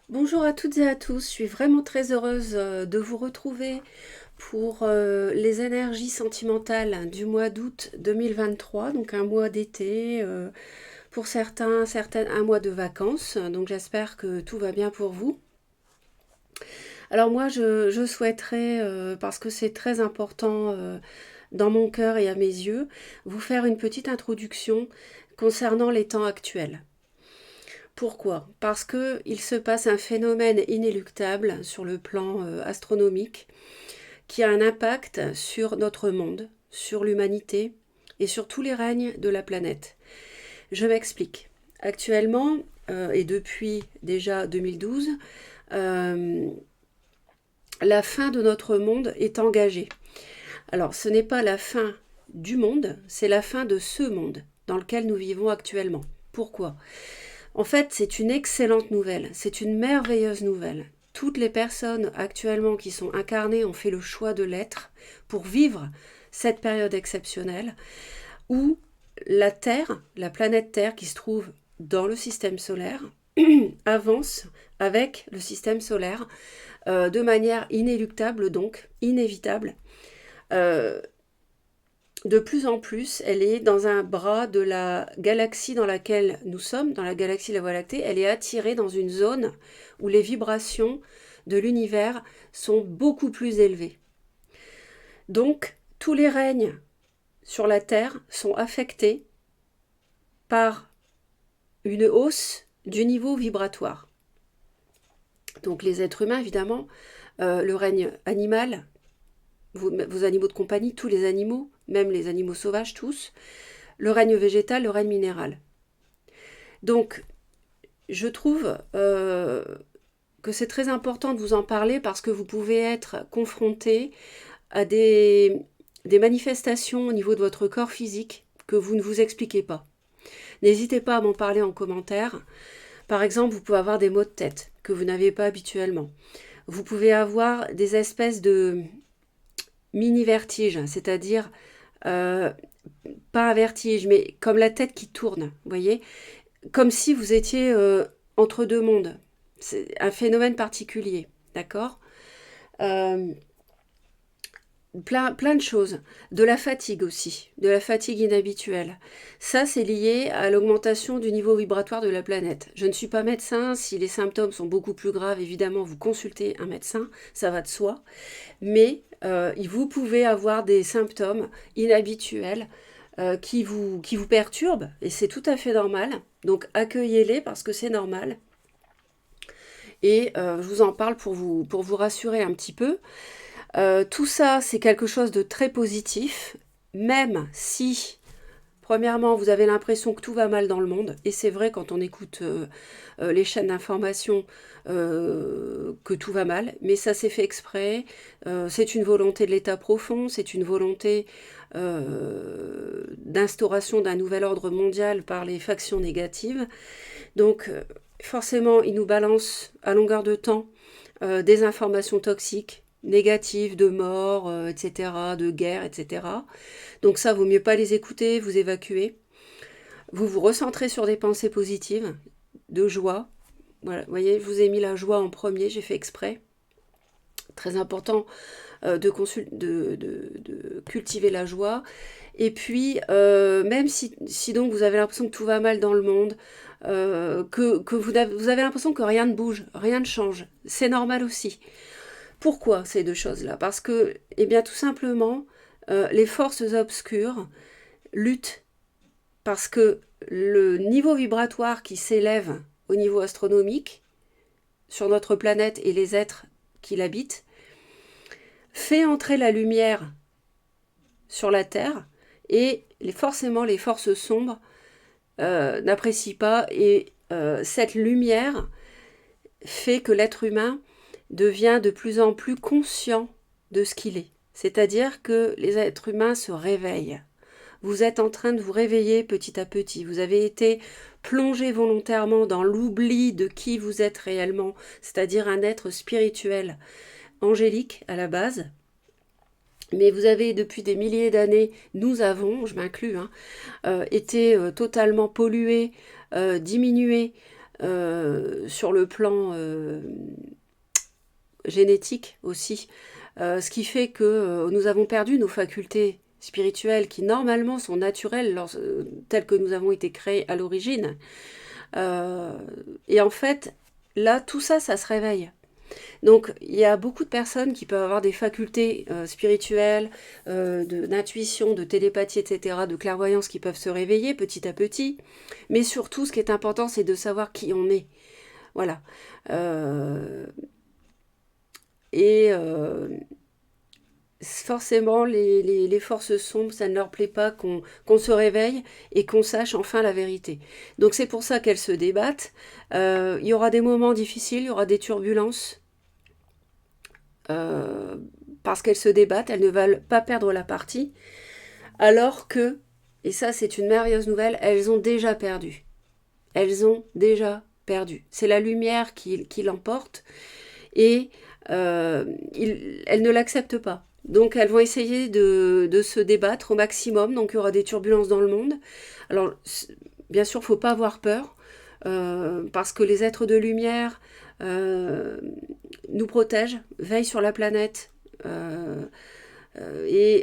Bonjour à toutes et à tous, je suis vraiment très heureuse de vous retrouver pour les énergies sentimentales du mois d'août 2023, donc un mois d'été, pour certaines un mois de vacances, donc j'espère que tout va bien pour vous. Alors moi je souhaiterais, parce que c'est très important dans mon cœur et à mes yeux, vous faire une petite introduction concernant les temps actuels. Pourquoi? Parce que il se passe un phénomène inéluctable sur le plan astronomique qui a un impact sur notre monde, sur l'humanité et sur tous les règnes de la planète. Je m'explique. Actuellement, et depuis déjà 2012, euh, la fin de notre monde est engagée. Alors, ce n'est pas la fin du monde, c'est la fin de ce monde dans lequel nous vivons actuellement. Pourquoi? En fait, c'est une excellente nouvelle, c'est une merveilleuse nouvelle. Toutes les personnes actuellement qui sont incarnées ont fait le choix de l'être pour vivre cette période exceptionnelle où la Terre, la planète Terre qui se trouve dans le système solaire, avance avec le système solaire de manière inéluctable, donc inévitable. Euh, de plus en plus, elle est dans un bras de la galaxie dans laquelle nous sommes, dans la galaxie de la Voie lactée, elle est attirée dans une zone où les vibrations de l'univers sont beaucoup plus élevées. Donc, tous les règnes sur la Terre sont affectés par une hausse du niveau vibratoire. Donc les êtres humains, évidemment, le règne animal, vos animaux de compagnie, tous les animaux, même les animaux sauvages, tous, le règne végétal, le règne minéral. Donc, je trouve que c'est très important de vous en parler parce que vous pouvez être confronté à des manifestations au niveau de votre corps physique que vous ne vous expliquez pas. N'hésitez pas à m'en parler en commentaire. Par exemple, vous pouvez avoir des maux de tête que vous n'avez pas habituellement. Vous pouvez avoir des espèces de mini-vertiges, c'est-à-dire euh, pas un vertige, mais comme la tête qui tourne, vous voyez, comme si vous étiez entre deux mondes. C'est un phénomène particulier, d'accord. euh, plein de choses. De la fatigue aussi, de la fatigue inhabituelle. Ça, c'est lié à l'augmentation du niveau vibratoire de la planète. Je ne suis pas médecin, si les symptômes sont beaucoup plus graves, évidemment, vous consultez un médecin, ça va de soi. Mais vous pouvez avoir des symptômes inhabituels qui vous perturbent, et c'est tout à fait normal. Donc accueillez-les parce que c'est normal. Et je vous en parle pour vous rassurer un petit peu. Tout ça, c'est quelque chose de très positif, même si, premièrement, vous avez l'impression que tout va mal dans le monde, et c'est vrai quand on écoute les chaînes d'information que tout va mal, mais ça c'est fait exprès, c'est une volonté de l'État profond, c'est une volonté d'instauration d'un nouvel ordre mondial par les factions négatives. Donc forcément, ils nous balancent à longueur de temps des informations toxiques, négatives, de mort, etc., de guerre, etc. Donc ça, vaut mieux pas les écouter, vous évacuer. Vous vous recentrez sur des pensées positives, de joie. Voilà, vous voyez, je vous ai mis la joie en premier, j'ai fait exprès. Très important de cultiver la joie. Et puis, même si donc vous avez l'impression que tout va mal dans le monde, que vous avez l'impression que rien ne bouge, rien ne change, c'est normal aussi. Pourquoi ces deux choses-là? Parce que, eh bien, tout simplement, les forces obscures luttent parce que le niveau vibratoire qui s'élève au niveau astronomique sur notre planète et les êtres qui l'habitent fait entrer la lumière sur la Terre et forcément les forces sombres n'apprécient pas et cette lumière fait que l'être humain devient de plus en plus conscient de ce qu'il est. C'est-à-dire que les êtres humains se réveillent. Vous êtes en train de vous réveiller petit à petit. Vous avez été plongé volontairement dans l'oubli de qui vous êtes réellement, c'est-à-dire un être spirituel, angélique à la base. Mais vous avez depuis des milliers d'années, nous avons, je m'inclus, été totalement pollués, diminués, sur le plan génétique aussi. Ce qui fait que nous avons perdu nos facultés spirituelles qui normalement sont naturelles telles que nous avons été créés à l'origine. Et en fait, là, tout ça, ça se réveille. Donc, il y a beaucoup de personnes qui peuvent avoir des facultés spirituelles, d'intuition, de télépathie, etc., de clairvoyance qui peuvent se réveiller petit à petit. Mais surtout, ce qui est important, c'est de savoir qui on est. Voilà. Forcément, les forces sombres, ça ne leur plaît pas qu'on se réveille et qu'on sache enfin la vérité. Donc c'est pour ça qu'elles se débattent. Il y aura des moments difficiles, il y aura des turbulences, parce qu'elles se débattent, elles ne veulent pas perdre la partie, alors que, et ça c'est une merveilleuse nouvelle, elles ont déjà perdu. Elles ont déjà perdu. C'est la lumière qui l'emporte, et elles ne l'acceptent pas. Donc elles vont essayer de se débattre au maximum, donc il y aura des turbulences dans le monde. Alors bien sûr, il ne faut pas avoir peur, parce que les êtres de lumière nous protègent, veillent sur la planète, et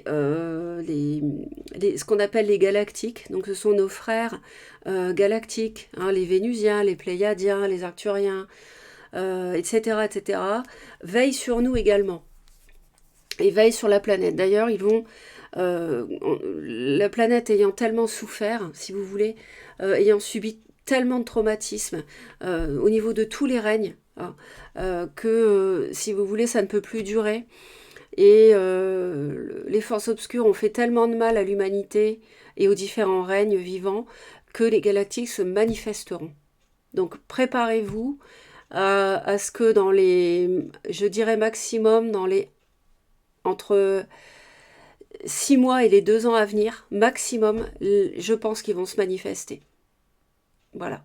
ce qu'on appelle les galactiques, donc ce sont nos frères galactiques, hein, les Vénusiens, les Pléiadiens, les Arcturiens, etc., etc., veillent sur nous également. Et veillent sur la planète. D'ailleurs, ils vont, la planète ayant tellement souffert, si vous voulez, ayant subi tellement de traumatismes au niveau de tous les règnes, hein, que, si vous voulez, ça ne peut plus durer. Et les forces obscures ont fait tellement de mal à l'humanité et aux différents règnes vivants que les galactiques se manifesteront. Donc préparez-vous à ce que dans les, je dirais maximum, entre 6 mois et les 2 ans à venir, maximum, je pense qu'ils vont se manifester. Voilà.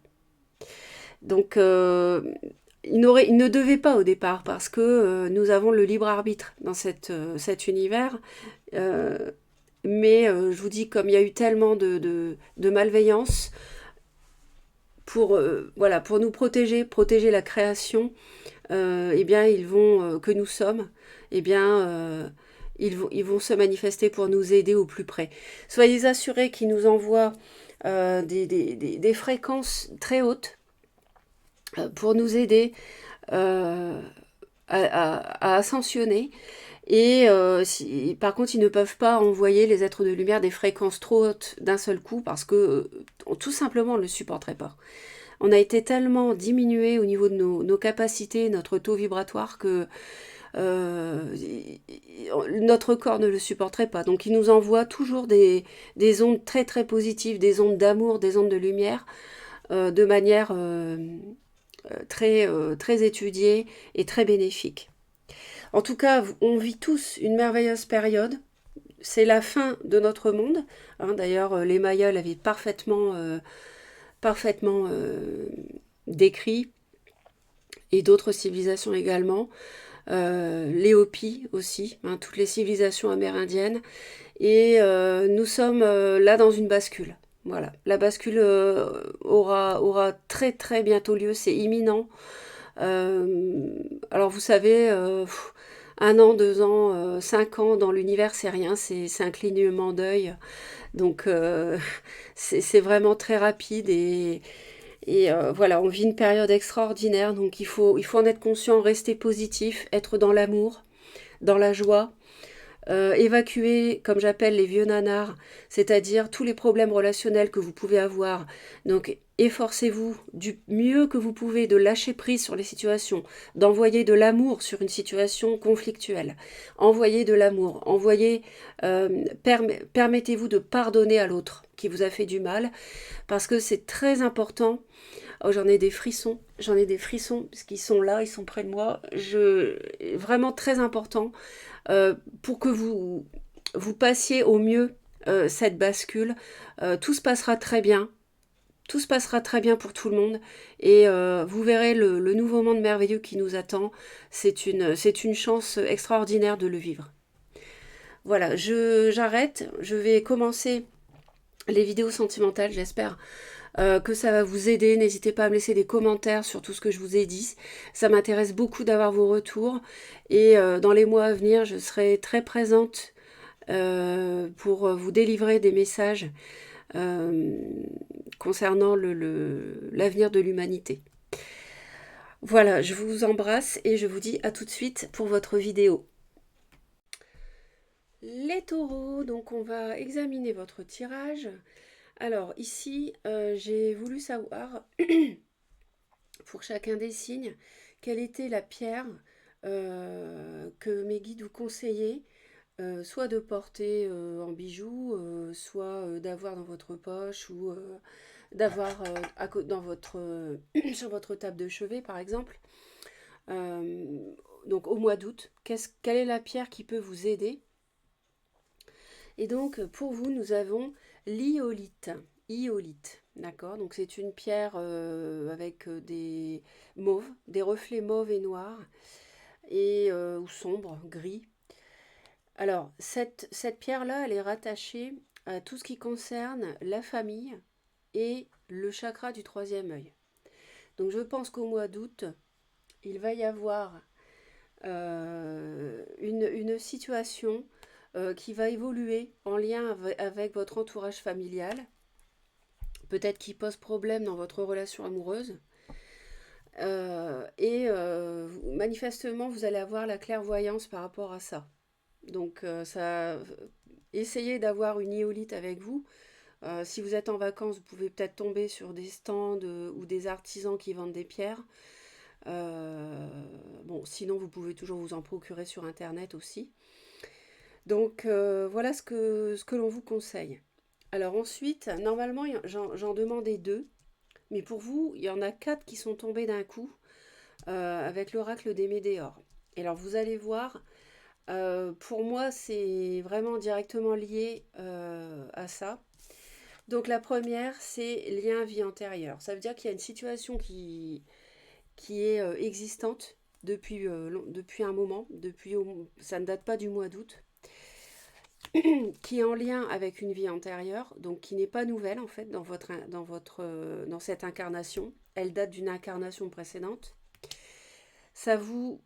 Donc, ils ne devaient pas au départ, parce que nous avons le libre arbitre dans cet univers. Mais je vous dis, comme il y a eu tellement de malveillance, pour nous protéger la création, eh bien, que nous sommes, eh bien, ils vont se manifester pour nous aider au plus près. Soyez assurés qu'ils nous envoient des fréquences très hautes pour nous aider à ascensionner. Et par contre, ils ne peuvent pas envoyer, les êtres de lumière, des fréquences trop hautes d'un seul coup, parce que tout simplement, on ne le supporterait pas. On a été tellement diminué au niveau de nos capacités, notre taux vibratoire, que notre corps ne le supporterait pas. Donc il nous envoie toujours des ondes très très positives, des ondes d'amour, des ondes de lumière, de manière très étudiée et très bénéfique. En tout cas, on vit tous une merveilleuse période. C'est la fin de notre monde. Hein, d'ailleurs, les Mayas l'avaient parfaitement décrit, et d'autres civilisations également. Les Hopis aussi, hein, toutes les civilisations amérindiennes. Et nous sommes là dans une bascule. Voilà, la bascule aura très très bientôt lieu, c'est imminent. Alors vous savez, 1 an, 2 ans, 5 ans dans l'univers, c'est rien, c'est un clignement d'œil. Donc c'est vraiment très rapide, et voilà, on vit une période extraordinaire, donc il faut en être conscient, rester positif, être dans l'amour, dans la joie, évacuer, comme j'appelle, les vieux nanars, c'est-à-dire tous les problèmes relationnels que vous pouvez avoir. Donc efforcez-vous du mieux que vous pouvez de lâcher prise sur les situations, d'envoyer de l'amour sur une situation conflictuelle. Envoyez de l'amour, permettez-vous de pardonner à l'autre qui vous a fait du mal, parce que c'est très important. Oh, j'en ai des frissons, parce qu'ils sont là, ils sont près de moi. Vraiment très important, pour que vous passiez au mieux cette bascule. Tout se passera très bien. Tout se passera très bien pour tout le monde, et vous verrez le nouveau monde merveilleux qui nous attend. C'est une chance extraordinaire de le vivre. Voilà, j'arrête. Je vais commencer les vidéos sentimentales, j'espère que ça va vous aider. N'hésitez pas à me laisser des commentaires sur tout ce que je vous ai dit. Ça m'intéresse beaucoup d'avoir vos retours. Et dans les mois à venir, je serai très présente pour vous délivrer des messages euh, concernant l'avenir de l'humanité. Voilà, je vous embrasse et je vous dis à tout de suite pour votre vidéo. Les taureaux, donc on va examiner votre tirage. Alors ici, j'ai voulu savoir pour chacun des signes quelle était la pierre que mes guides vous conseillaient, soit de porter en bijoux, soit d'avoir dans votre poche ou d'avoir dans votre, sur votre table de chevet par exemple. Donc au mois d'août, quelle est la pierre qui peut vous aider? Et donc pour vous, nous avons l'iolite. Iolite, d'accord? Donc c'est une pierre avec des mauves, des reflets mauves et noirs, et ou sombres, gris. Alors cette pierre-là, elle est rattachée à tout ce qui concerne la famille et le chakra du troisième œil. Donc je pense qu'au mois d'août, il va y avoir une situation qui va évoluer en lien avec votre entourage familial, peut-être qui pose problème dans votre relation amoureuse. Manifestement, vous allez avoir la clairvoyance par rapport à ça. Donc, essayez d'avoir une iolite avec vous. Si vous êtes en vacances, vous pouvez peut-être tomber sur des stands ou des artisans qui vendent des pierres. Bon, sinon, vous pouvez toujours vous en procurer sur Internet aussi. Donc, voilà ce que l'on vous conseille. Alors ensuite, normalement, j'en demandais 2. Mais pour vous, il y en a 4 qui sont tombés d'un coup avec l'oracle des Médéors. Et alors vous allez voir, pour moi, c'est vraiment directement lié à ça. Donc la première, c'est lien vie antérieure. Ça veut dire qu'il y a une situation qui est existante depuis un moment, ça ne date pas du mois d'août, qui est en lien avec une vie antérieure, donc qui n'est pas nouvelle en fait dans cette incarnation. Elle date d'une incarnation précédente. Ça vous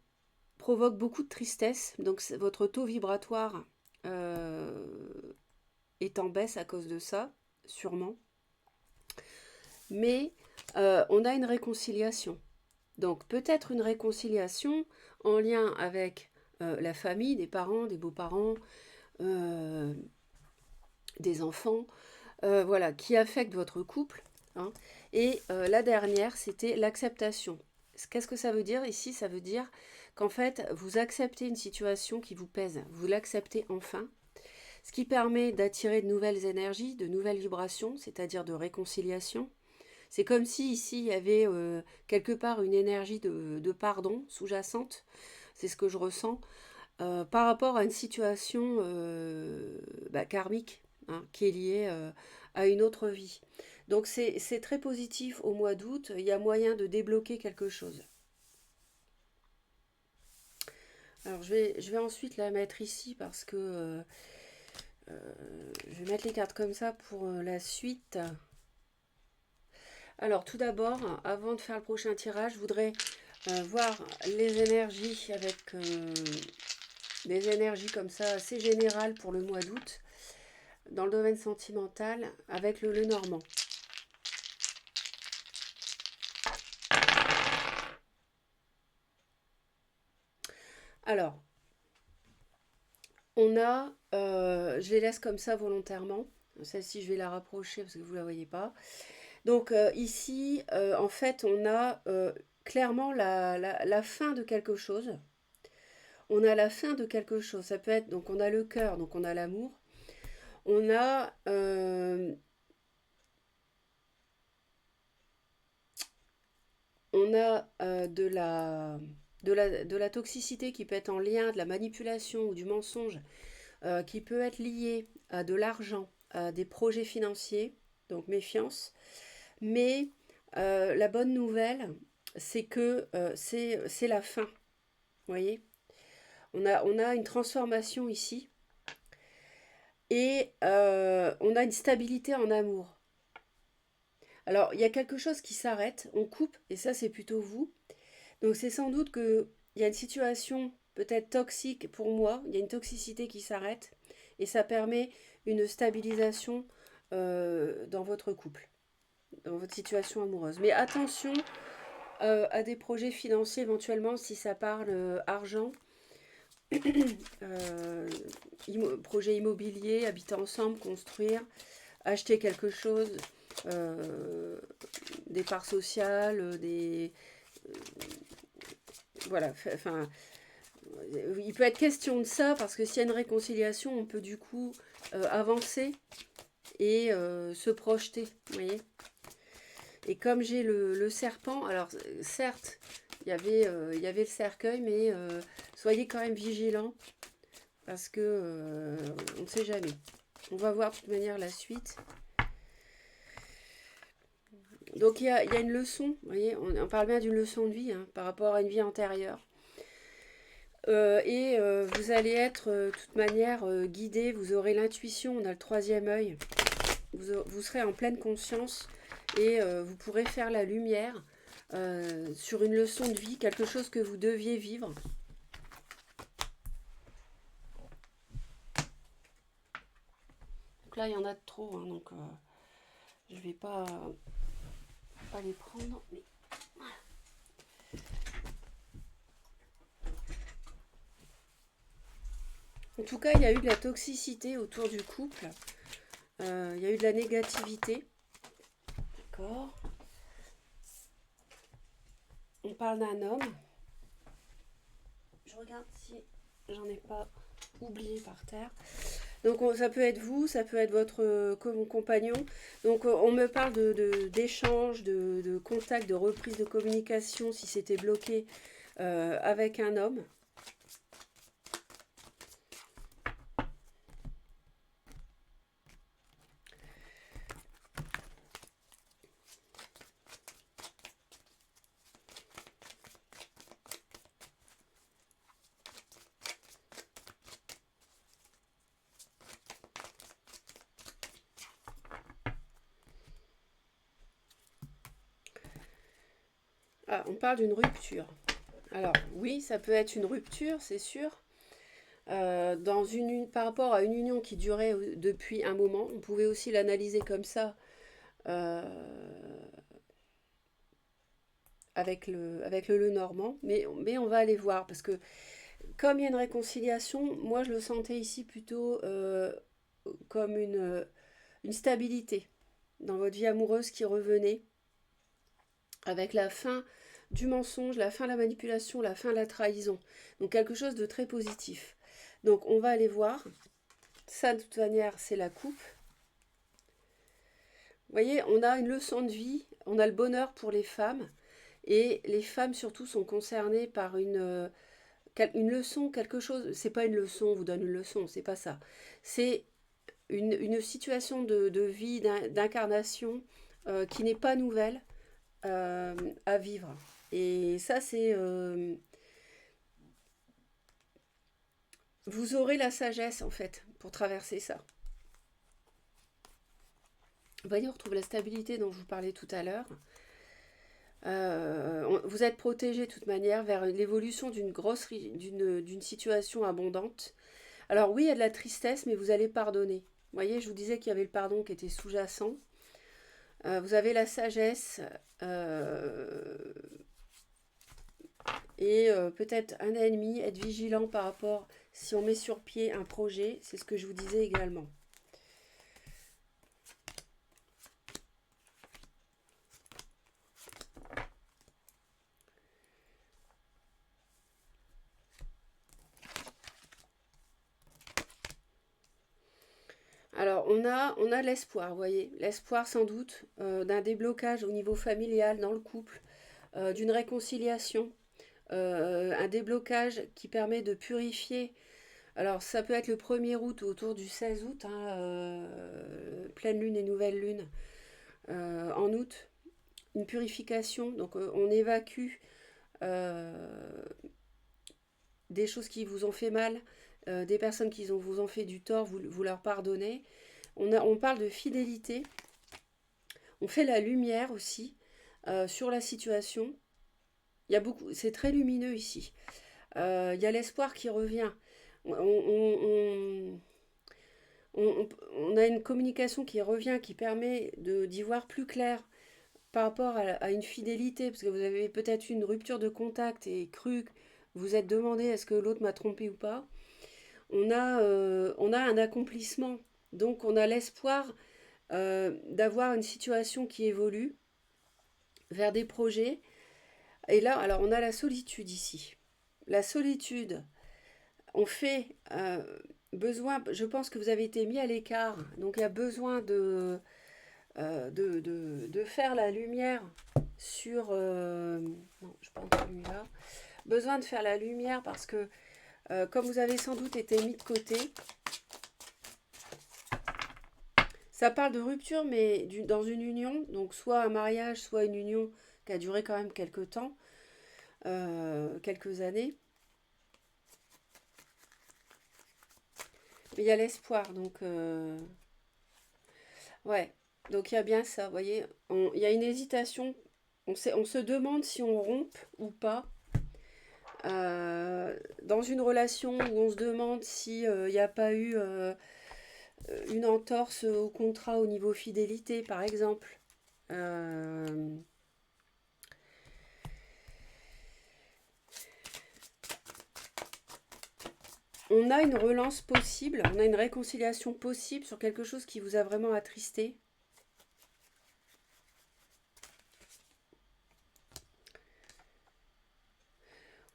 provoque beaucoup de tristesse, donc votre taux vibratoire est en baisse à cause de ça, sûrement. Mais on a une réconciliation. Donc peut-être une réconciliation en lien avec la famille, des parents, des beaux-parents, des enfants, voilà, qui affectent votre couple. Hein. Et la dernière, c'était l'acceptation. Qu'est-ce que ça veut dire ici? Ça veut dire qu'en fait, vous acceptez une situation qui vous pèse. Vous l'acceptez enfin. Ce qui permet d'attirer de nouvelles énergies, de nouvelles vibrations, c'est-à-dire de réconciliation. C'est comme si ici, il y avait quelque part une énergie de pardon sous-jacente. C'est ce que je ressens par rapport à une situation karmique, hein, qui est liée à une autre vie. Donc c'est très positif au mois d'août, il y a moyen de débloquer quelque chose. Alors je vais ensuite la mettre ici parce que je vais mettre les cartes comme ça pour la suite. Alors tout d'abord, avant de faire le prochain tirage, je voudrais voir les énergies avec des énergies comme ça assez générales pour le mois d'août dans le domaine sentimental avec le Lenormand. Alors, on a, je les laisse comme ça volontairement. Celle-ci, je vais la rapprocher parce que vous ne la voyez pas. Donc ici, en fait, on a clairement la fin de quelque chose. On a la fin de quelque chose. Ça peut être, donc on a le cœur, donc on a l'amour. On a de la toxicité qui peut être en lien, de la manipulation ou du mensonge, qui peut être lié à de l'argent, à des projets financiers, donc méfiance. Mais la bonne nouvelle, c'est que c'est la fin. Vous voyez, on a une transformation ici et on a une stabilité en amour. Alors, il y a quelque chose qui s'arrête, on coupe, et ça, c'est plutôt vous. Donc, c'est sans doute qu'il y a une situation peut-être toxique pour moi, il y a une toxicité qui s'arrête, et ça permet une stabilisation dans votre couple, dans votre situation amoureuse. Mais attention à des projets financiers éventuellement si ça parle argent, euh, projet immobilier, habiter ensemble, construire, acheter quelque chose, euh, des parts sociales, des... voilà, enfin, il peut être question de ça parce que s'il y a une réconciliation, on peut du coup avancer et se projeter, vous voyez. Et comme j'ai le serpent, alors certes, il y avait le cercueil, mais soyez quand même vigilants parce que on ne sait jamais. On va voir de toute manière la suite. Donc il y a une leçon, vous voyez, on parle bien d'une leçon de vie hein, par rapport à une vie antérieure. Vous allez être de toute manière guidé, vous aurez l'intuition, on a le troisième œil, vous serez en pleine conscience et vous pourrez faire la lumière sur une leçon de vie, quelque chose que vous deviez vivre. Donc là, il y en a de trop, hein, donc je vais pas les prendre. Mais... En tout cas, il y a eu de la toxicité autour du couple. Il y a eu de la négativité. D'accord. On parle d'un homme. Je regarde si j'en ai pas oublié par terre. Donc ça peut être vous, ça peut être votre compagnon. Donc on me parle d'échange, de contact, de reprise de communication si c'était bloqué avec un homme. Ah, on parle d'une rupture. Alors oui, ça peut être une rupture, c'est sûr. Par rapport à une union qui durait depuis un moment, on pouvait aussi l'analyser comme ça avec le Lenormand, mais on va aller voir parce que comme il y a une réconciliation, moi je le sentais ici plutôt comme une stabilité dans votre vie amoureuse qui revenait avec la fin du mensonge, la fin de la manipulation, la fin de la trahison. Donc quelque chose de très positif. Donc on va aller voir. Ça de toute manière c'est la coupe. Vous voyez, on a une leçon de vie, on a le bonheur pour les femmes. Et les femmes surtout sont concernées par une leçon, quelque chose. C'est pas une leçon, on vous donne une leçon, c'est pas ça. C'est une situation de vie, d'incarnation qui n'est pas nouvelle à vivre. Et ça, c'est... vous aurez la sagesse, en fait, pour traverser ça. Vous voyez, on retrouve la stabilité dont je vous parlais tout à l'heure. Vous êtes protégé de toute manière vers l'évolution d'une situation abondante. Alors oui, il y a de la tristesse, mais vous allez pardonner. Vous voyez, je vous disais qu'il y avait le pardon qui était sous-jacent. Vous avez la sagesse et peut-être un ennemi, être vigilant par rapport si on met sur pied un projet, c'est ce que je vous disais également. Alors, on a l'espoir, vous voyez, l'espoir sans doute d'un déblocage au niveau familial dans le couple, d'une réconciliation, un déblocage qui permet de purifier. Alors, ça peut être le 1er août autour du 16 août, hein, pleine lune et nouvelle lune en août, une purification. Donc, on évacue des choses qui vous ont fait mal, des personnes qui vous ont fait du tort, vous leur pardonnez. On parle de fidélité. On fait la lumière aussi sur la situation. Il y a beaucoup, c'est très lumineux ici. Il y a l'espoir qui revient. On, on a une communication qui revient, qui permet d'y voir plus clair par rapport à une fidélité, parce que vous avez peut-être eu une rupture de contact et cru, vous êtes demandé est-ce que l'autre m'a trompé ou pas. On a un accomplissement. Donc on a l'espoir d'avoir une situation qui évolue vers des projets. Et là, alors on a la solitude ici. La solitude, on fait besoin, je pense que vous avez été mis à l'écart, donc il y a besoin de faire la lumière sur... non, je prends celui-là. Besoin de faire la lumière parce que, comme vous avez sans doute été mis de côté, ça parle de rupture, mais dans une union, donc soit un mariage, soit une union qui a duré quand même quelques temps, quelques années. Mais il y a l'espoir, donc ouais. Donc il y a bien ça, vous voyez. Il y a une hésitation. On se demande si on rompt ou pas. Dans une relation où on se demande s'il n'y a pas eu une entorse au contrat au niveau fidélité, par exemple. Euh, on a une relance possible, on a une réconciliation possible sur quelque chose qui vous a vraiment attristé.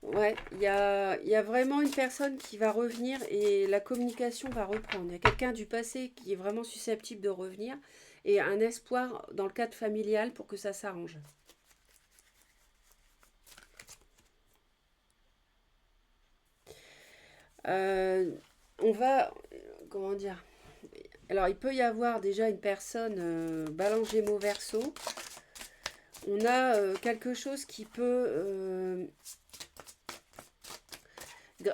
Ouais, il y a vraiment une personne qui va revenir et la communication va reprendre. Il y a quelqu'un du passé qui est vraiment susceptible de revenir et un espoir dans le cadre familial pour que ça s'arrange. Euh, on va, comment dire? Alors, il peut y avoir déjà une personne balance Gémeaux Verseau. On a quelque chose qui peut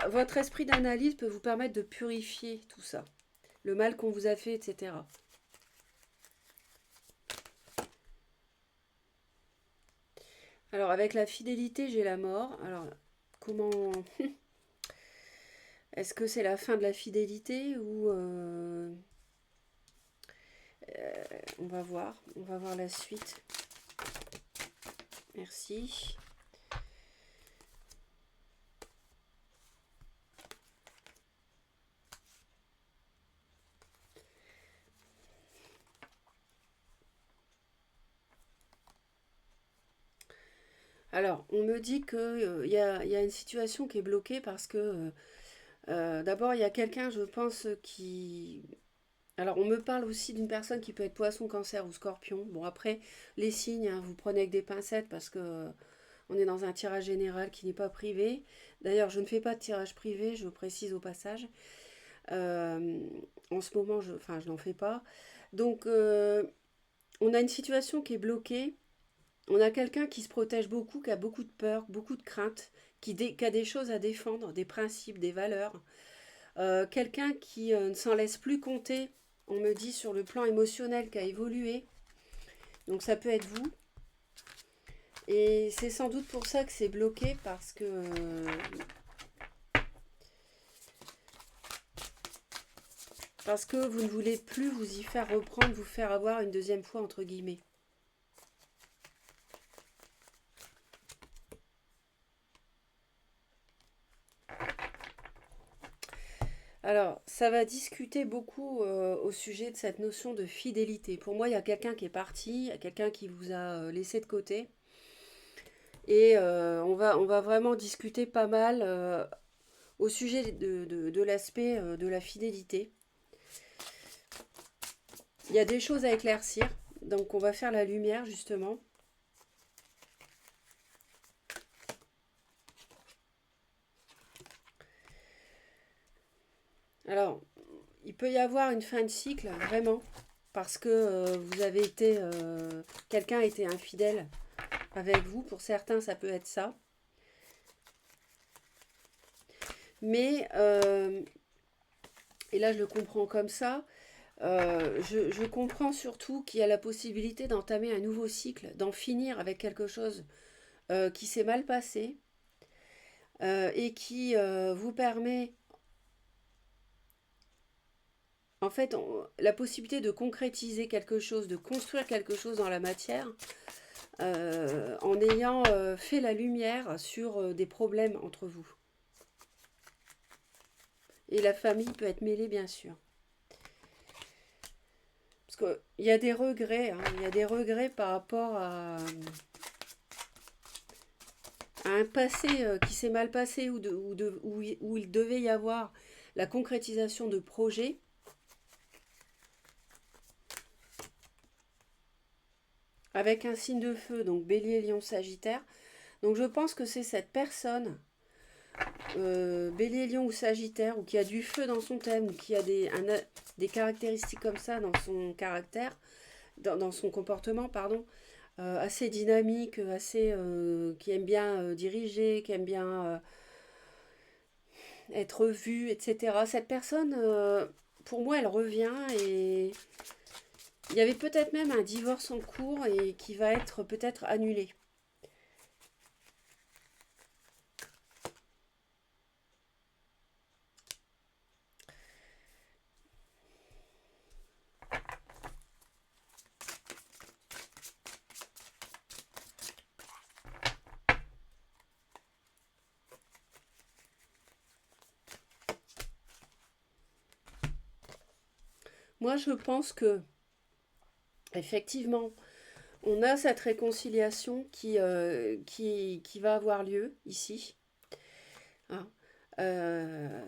votre esprit d'analyse peut vous permettre de purifier tout ça, le mal qu'on vous a fait, etc. Alors avec la fidélité, j'ai la mort. Alors comment est-ce que c'est la fin de la fidélité ou on va voir la suite. Merci. Alors, on me dit qu'il y a une situation qui est bloquée parce que d'abord, il y a quelqu'un, je pense, qui... Alors, on me parle aussi d'une personne qui peut être poisson, cancer ou scorpion. Bon, après, les signes, hein, vous prenez avec des pincettes parce que on est dans un tirage général qui n'est pas privé. D'ailleurs, je ne fais pas de tirage privé, je précise au passage. Euh, en ce moment, enfin, je n'en fais pas. Donc, on a une situation qui est bloquée. On a quelqu'un qui se protège beaucoup, qui a beaucoup de peur, beaucoup de craintes, qui a des choses à défendre, des principes, des valeurs. Quelqu'un qui ne s'en laisse plus compter, on me dit, sur le plan émotionnel, qui a évolué. Donc ça peut être vous. Et c'est sans doute pour ça que c'est bloqué, parce que vous ne voulez plus vous y faire reprendre, vous faire avoir une deuxième fois, entre guillemets. Alors, ça va discuter beaucoup au sujet de cette notion de fidélité. Pour moi, il y a quelqu'un qui est parti, il y a quelqu'un qui vous a laissé de côté. Et on va vraiment discuter pas mal au sujet de l'aspect de la fidélité. Il y a des choses à éclaircir, donc on va faire la lumière justement. Alors, il peut y avoir une fin de cycle, vraiment, parce que vous avez été... quelqu'un a été infidèle avec vous. Pour certains, ça peut être ça. Mais, et là je le comprends comme ça, Je comprends surtout qu'il y a la possibilité d'entamer un nouveau cycle, d'en finir avec quelque chose qui s'est mal passé et qui vous permet, en fait, la possibilité de concrétiser quelque chose, de construire quelque chose dans la matière, en ayant fait la lumière sur des problèmes entre vous. Et la famille peut être mêlée, bien sûr. Parce qu'il y a des regrets, hein, il y a des regrets par rapport à un passé qui s'est mal passé où il devait y avoir la concrétisation de projets. Avec un signe de feu, donc Bélier, Lion, Sagittaire. Donc je pense que c'est cette personne, Bélier, Lion ou Sagittaire, ou qui a du feu dans son thème, ou qui a des caractéristiques comme ça dans son caractère, dans son comportement, pardon, assez dynamique, assez qui aime bien diriger, qui aime bien être vue, etc. Cette personne, pour moi, elle revient et il y avait peut-être même un divorce en cours et qui va être peut-être annulé. Moi, je pense que, effectivement, on a cette réconciliation qui va avoir lieu ici. Hein. Euh,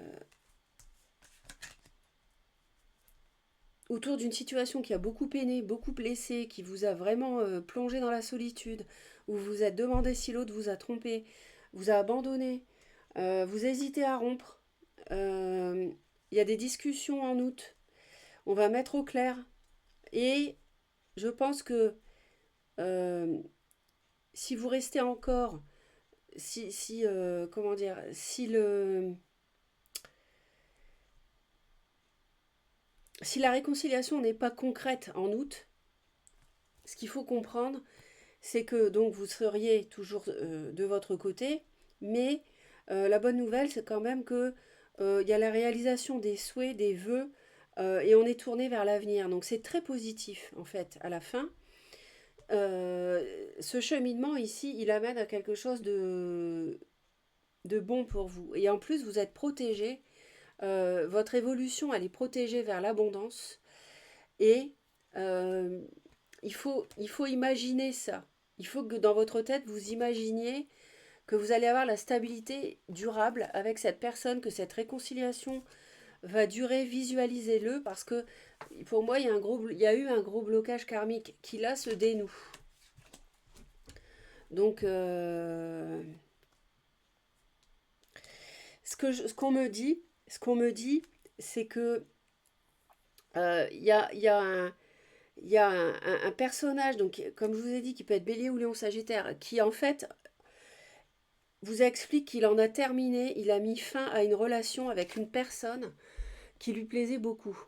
Autour d'une situation qui a beaucoup peiné, beaucoup blessé, qui vous a vraiment plongé dans la solitude, où vous vous êtes demandé si l'autre vous a trompé, vous a abandonné, vous hésitez à rompre. Euh, Il y a des discussions en août. On va mettre au clair. Et je pense que euh, si vous restez encore, comment dire, si la réconciliation n'est pas concrète en août, ce qu'il faut comprendre, c'est que donc vous seriez toujours de votre côté, mais la bonne nouvelle, c'est quand même que il y a la réalisation des souhaits, des vœux, et on est tourné vers l'avenir. Donc c'est très positif en fait à la fin. Ce cheminement ici, il amène à quelque chose de bon pour vous. Et en plus, vous êtes protégé. Votre évolution, elle est protégée vers l'abondance. Et euh, il faut imaginer ça. Il faut que dans votre tête, vous imaginiez que vous allez avoir la stabilité durable avec cette personne, que cette réconciliation va durer. Visualisez-le parce que pour moi, il y a eu un gros blocage karmique qui là se dénoue. Donc, ce qu'on me dit, c'est que il y a un personnage, donc comme je vous ai dit, qui peut être Bélier ou Lion Sagittaire, qui en fait vous explique qu'il en a terminé, il a mis fin à une relation avec une personne qui lui plaisait beaucoup.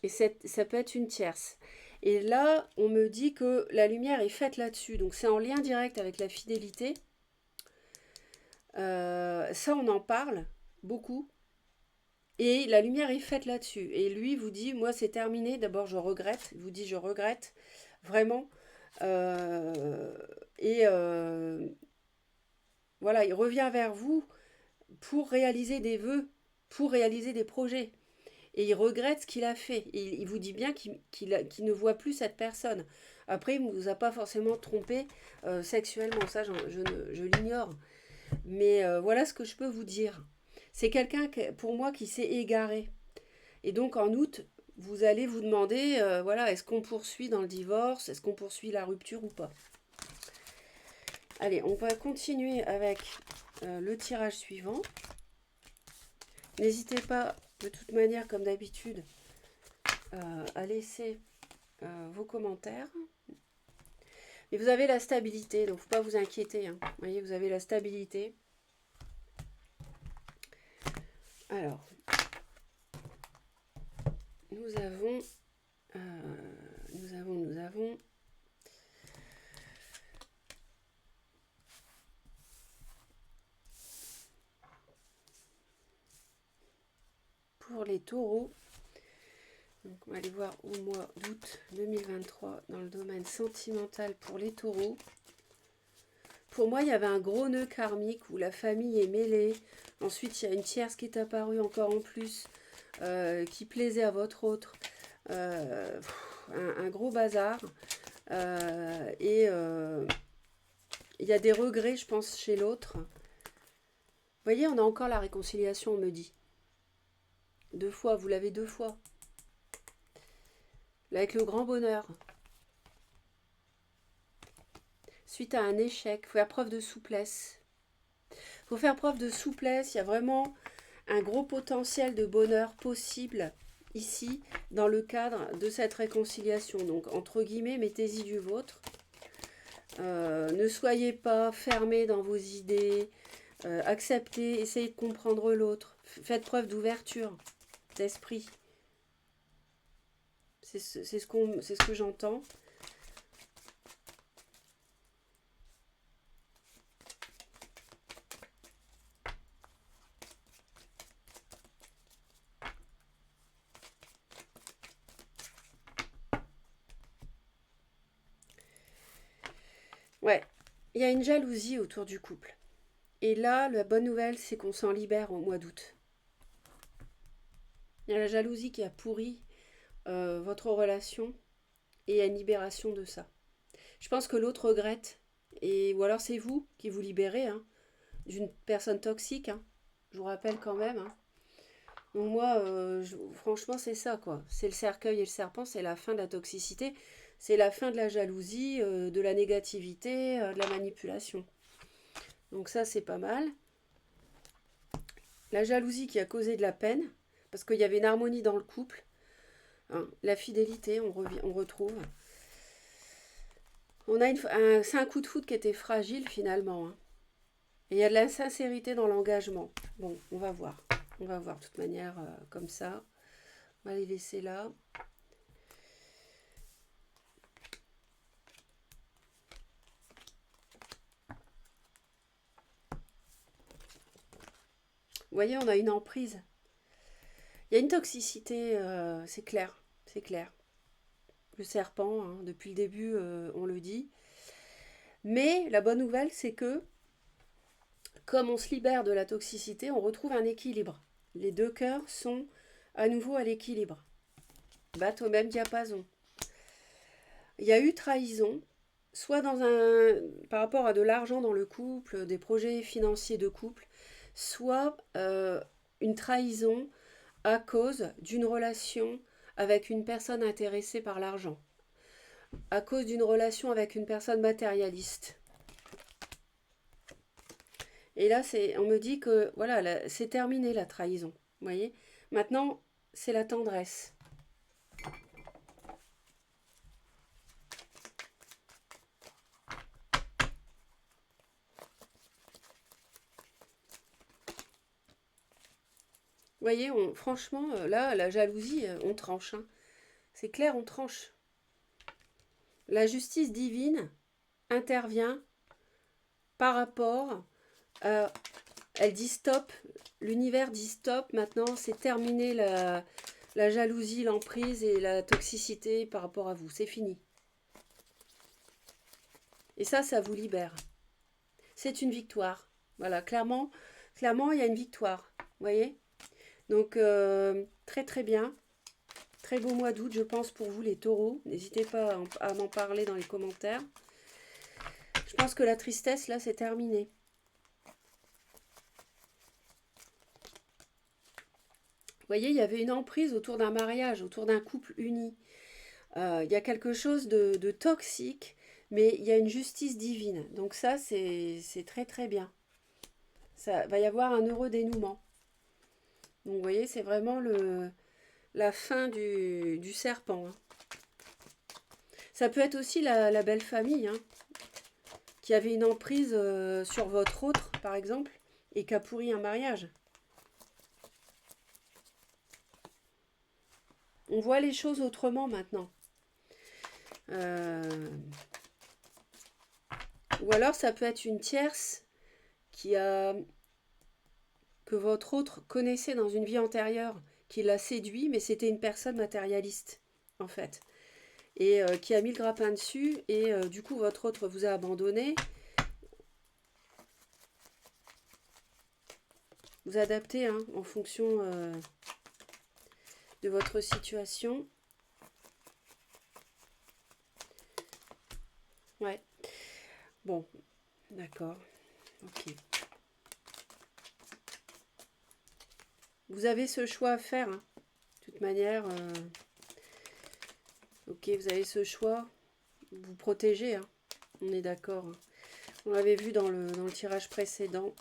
Et ça peut être une tierce. Et là, on me dit que la lumière est faite là-dessus. Donc c'est en lien direct avec la fidélité. Ça, on en parle beaucoup. Et la lumière est faite là-dessus. Et lui vous dit, moi c'est terminé, d'abord je regrette. Il vous dit, je regrette, vraiment. Euh, et voilà, il revient vers vous pour réaliser des vœux, pour réaliser des projets. Et il regrette ce qu'il a fait. Et il vous dit bien qu'il ne voit plus cette personne. Après, il ne vous a pas forcément trompé sexuellement, ça je l'ignore. Mais voilà ce que je peux vous dire. C'est quelqu'un, pour moi, qui s'est égaré. Et donc en août, vous allez vous demander, voilà, est-ce qu'on poursuit dans le divorce, est-ce qu'on poursuit la rupture ou pas. Allez, on va continuer avec le tirage suivant. N'hésitez pas, de toute manière, comme d'habitude, à laisser vos commentaires. Mais vous avez la stabilité, donc il ne faut pas vous inquiéter. Hein. Vous voyez, vous avez la stabilité. Alors, nous avons Nous avons. Pour les taureaux, donc on va aller voir au mois d'août 2023 dans le domaine sentimental pour les taureaux. Pour moi, il y avait un gros nœud karmique où la famille est mêlée. Ensuite, il y a une tierce qui est apparue encore en plus, qui plaisait à votre autre. Un gros bazar. Et il y a des regrets, je pense, chez l'autre. Vous voyez, on a encore la réconciliation, on me dit. 2 fois, vous l'avez 2 fois. Avec le grand bonheur. Suite à un échec, il faut faire preuve de souplesse. Il faut faire preuve de souplesse, il y a vraiment un gros potentiel de bonheur possible ici, dans le cadre de cette réconciliation. Donc, entre guillemets, mettez-y du vôtre. Ne soyez pas fermés dans vos idées. Acceptez, essayez de comprendre l'autre. Faites preuve d'ouverture d'esprit. C'est ce que j'entends. Ouais, il y a une jalousie autour du couple. Et là, la bonne nouvelle, c'est qu'on s'en libère au mois d'août. Il y a la jalousie qui a pourri votre relation et il y a une libération de ça. Je pense que l'autre regrette, ou alors c'est vous qui vous libérez d'une personne toxique. Je vous rappelle quand même. Donc moi, franchement, c'est ça, quoi. C'est le cercueil et le serpent, c'est la fin de la toxicité, c'est la fin de la jalousie, de la négativité, de la manipulation. Donc ça, c'est pas mal. La jalousie qui a causé de la peine, parce qu'il y avait une harmonie dans le couple. La fidélité, on retrouve. C'est un coup de foudre qui était fragile finalement. Et il y a de l'insincérité dans l'engagement. Bon, on va voir. On va voir de toute manière comme ça. On va les laisser là. Vous voyez, on a une emprise. Il y a une toxicité, c'est clair. C'est clair. Le serpent, depuis le début, on le dit. Mais la bonne nouvelle, c'est que comme on se libère de la toxicité, on retrouve un équilibre. Les 2 cœurs sont à nouveau à l'équilibre. Battent au même diapason. Il y a eu trahison, soit par rapport à de l'argent dans le couple, des projets financiers de couple, soit une trahison à cause d'une relation avec une personne intéressée par l'argent, à cause d'une relation avec une personne matérialiste. Et là, on me dit que voilà, c'est terminé la trahison. Vous voyez ? Maintenant, c'est la tendresse. Vous voyez, franchement, là, la jalousie, on tranche. C'est clair, on tranche. La justice divine intervient par rapport à... Elle dit stop, l'univers dit stop, maintenant c'est terminé la jalousie, l'emprise et la toxicité par rapport à vous, c'est fini. Et ça vous libère. C'est une victoire. Voilà, clairement, il y a une victoire. Vous voyez ? Donc, très très bien. Très beau mois d'août, je pense, pour vous les taureaux. N'hésitez pas à m'en parler dans les commentaires. Je pense que la tristesse, là, c'est terminé. Vous voyez, il y avait une emprise autour d'un mariage, autour d'un couple uni. Il y a quelque chose de toxique, mais il y a une justice divine. Donc ça, c'est très très bien. Ça va y avoir un heureux dénouement. Donc vous voyez, c'est vraiment la fin du serpent. Ça peut être aussi la belle famille, qui avait une emprise sur votre autre, par exemple, et qui a pourri un mariage. On voit les choses autrement maintenant. Euh, Ou alors ça peut être une tierce qui a que votre autre connaissait dans une vie antérieure, qui l'a séduit, mais c'était une personne matérialiste, en fait. Et qui a mis le grappin dessus, et du coup votre autre vous a abandonné. Vous adaptez hein, en fonction de votre situation. Ouais. Bon, d'accord. Ok. Vous avez ce choix à faire. Hein. De toute manière, ok, vous avez ce choix. Vous protégez. Hein. On est d'accord. Hein. On l'avait vu dans le tirage précédent.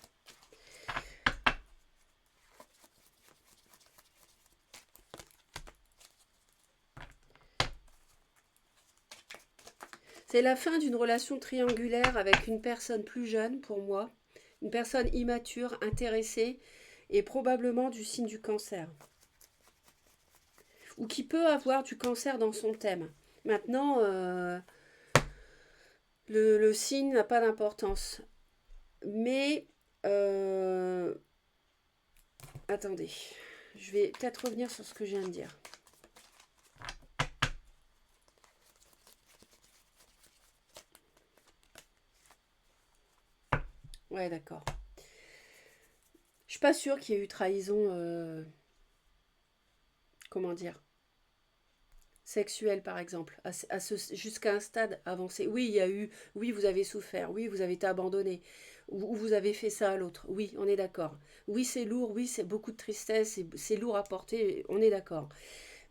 C'est la fin d'une relation triangulaire avec une personne plus jeune pour moi, une personne immature, intéressée et probablement du signe du cancer. Ou qui peut avoir du cancer dans son thème. Maintenant, le signe n'a pas d'importance. Mais, attendez, je vais peut-être revenir sur ce que je viens de dire. Ouais, d'accord. Je suis pas sûre qu'il y ait eu trahison, comment dire, sexuelle par exemple, jusqu'à un stade avancé. Oui, il y a eu, oui, vous avez souffert, oui, vous avez été abandonné, ou vous avez fait ça à l'autre. Oui, on est d'accord. Oui, c'est lourd, oui, c'est beaucoup de tristesse, c'est lourd à porter, on est d'accord.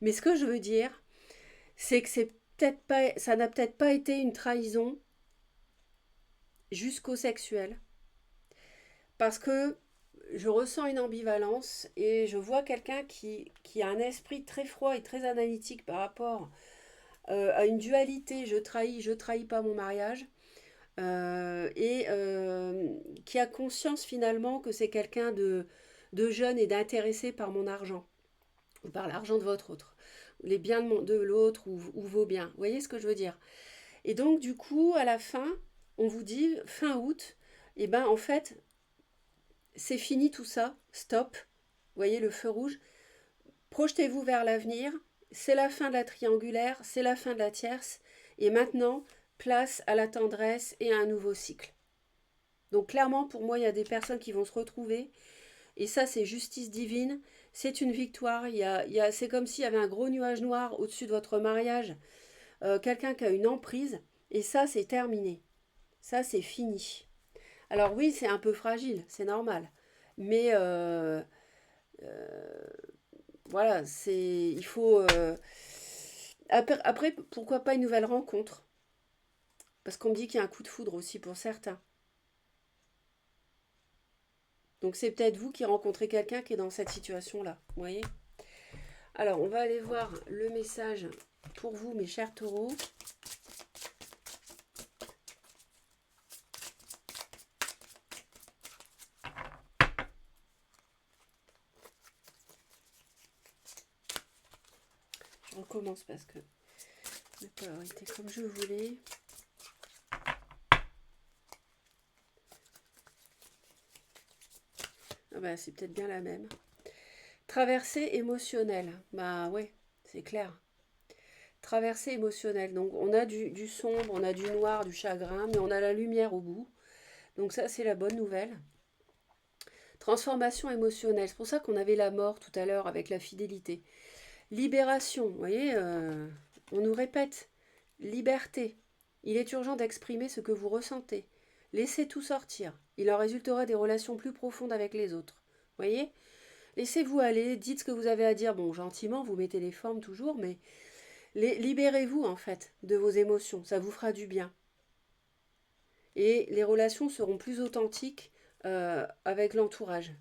Mais ce que je veux dire, c'est que c'est peut-être pas, ça n'a peut-être pas été une trahison jusqu'au sexuel, parce que je ressens une ambivalence et je vois quelqu'un qui a un esprit très froid et très analytique par rapport à une dualité, je trahis pas mon mariage, et qui a conscience finalement que c'est quelqu'un de jeune et d'intéressé par mon argent, ou par l'argent de votre autre, les biens de l'autre ou vos biens. Vous voyez ce que je veux dire? Et donc du coup, à la fin, on vous dit, fin août, et ben en fait, c'est fini tout ça, stop. Vous voyez le feu rouge. Projetez-vous vers l'avenir. C'est la fin de la triangulaire, c'est la fin de la tierce. Et maintenant, place à la tendresse et à un nouveau cycle. Donc clairement, pour moi, il y a des personnes qui vont se retrouver. Et ça, c'est justice divine. C'est une victoire. C'est comme s'il y avait un gros nuage noir au-dessus de votre mariage. Quelqu'un qui a une emprise. Et ça, c'est terminé. Ça, c'est fini. Alors oui, c'est un peu fragile, c'est normal. Mais voilà, il faut. Après, pourquoi pas une nouvelle rencontre? Parce qu'on me dit qu'il y a un coup de foudre aussi pour certains. Donc c'est peut-être vous qui rencontrez quelqu'un qui est dans cette situation-là. Vous voyez? Alors, on va aller voir le message pour vous, mes chers taureaux. Je recommence parce que ça n'a pas été comme je voulais. Ah bah, c'est peut-être bien la même. Traversée émotionnelle. Bah ouais, c'est clair. Traversée émotionnelle. Donc on a du sombre, on a du noir, du chagrin, mais on a la lumière au bout. Donc ça, c'est la bonne nouvelle. Transformation émotionnelle. C'est pour ça qu'on avait la mort tout à l'heure avec la fidélité. Libération. Vous voyez, on nous répète. Liberté. Il est urgent d'exprimer ce que vous ressentez. Laissez tout sortir. Il en résultera des relations plus profondes avec les autres. Vous voyez? Laissez-vous aller, dites ce que vous avez à dire. Bon, gentiment, vous mettez les formes toujours, mais libérez-vous en fait de vos émotions. Ça vous fera du bien. Et les relations seront plus authentiques avec l'entourage.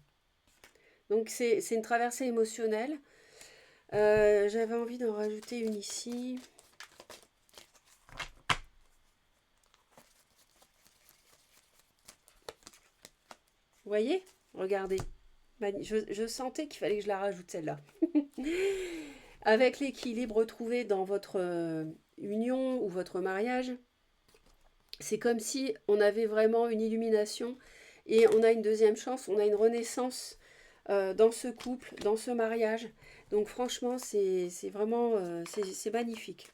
Donc c'est une traversée émotionnelle. J'avais envie d'en rajouter une ici. Vous voyez? Regardez. Je sentais qu'il fallait que je la rajoute celle-là. Avec l'équilibre retrouvé dans votre union ou votre mariage, c'est comme si on avait vraiment une illumination et on a une deuxième chance, on a une renaissance dans ce couple, dans ce mariage. Donc franchement, c'est vraiment c'est magnifique.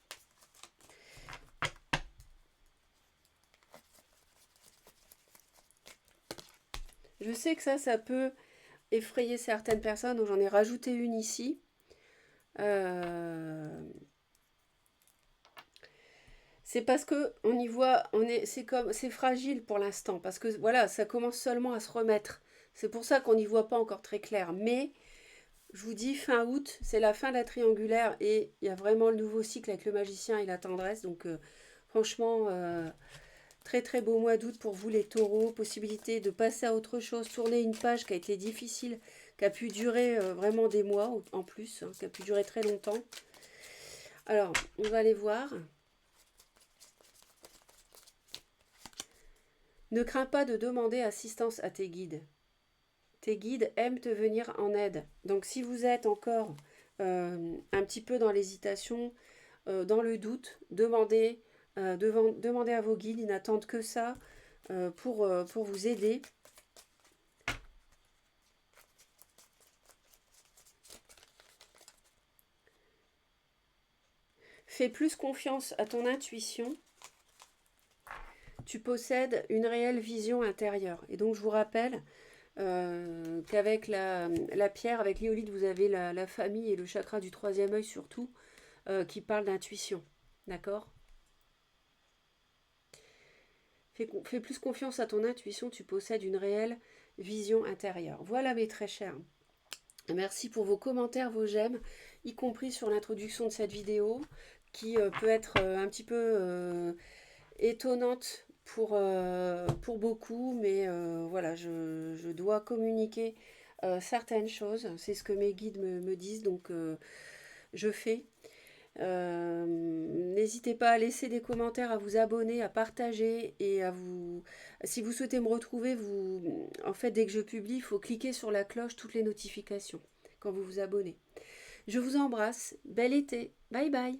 Je sais que ça peut effrayer certaines personnes, donc j'en ai rajouté une ici. Euh, c'est parce que on y voit, c'est fragile pour l'instant, parce que voilà, ça commence seulement à se remettre. C'est pour ça qu'on n'y voit pas encore très clair. Mais je vous dis, fin août, c'est la fin de la triangulaire et il y a vraiment le nouveau cycle avec le magicien et la tendresse. Donc franchement, très très beau mois d'août pour vous les taureaux. Possibilité de passer à autre chose, tourner une page qui a été difficile, qui a pu durer vraiment des mois en plus, hein, qui a pu durer très longtemps. Alors, on va aller voir. Ne crains pas de demander assistance à tes guides. Tes guides aiment te venir en aide. Donc si vous êtes encore un petit peu dans l'hésitation, dans le doute, demandez à vos guides, ils n'attendent que ça pour vous aider. Fais plus confiance à ton intuition. Tu possèdes une réelle vision intérieure. Et donc je vous rappelle qu'avec la pierre, avec l'iolite, vous avez la famille et le chakra du troisième œil surtout, qui parle d'intuition. D'accord ? Fais plus confiance à ton intuition, tu possèdes une réelle vision intérieure. Voilà mes très chers. Merci pour vos commentaires, vos j'aime, y compris sur l'introduction de cette vidéo, qui peut être un petit peu étonnante pour beaucoup, mais voilà, je dois communiquer certaines choses. C'est ce que mes guides me disent, donc je fais. N'hésitez pas à laisser des commentaires, à vous abonner, à partager et à vous. Si vous souhaitez me retrouver, en fait, dès que je publie, il faut cliquer sur la cloche, toutes les notifications quand vous vous abonnez. Je vous embrasse. Bel été. Bye bye.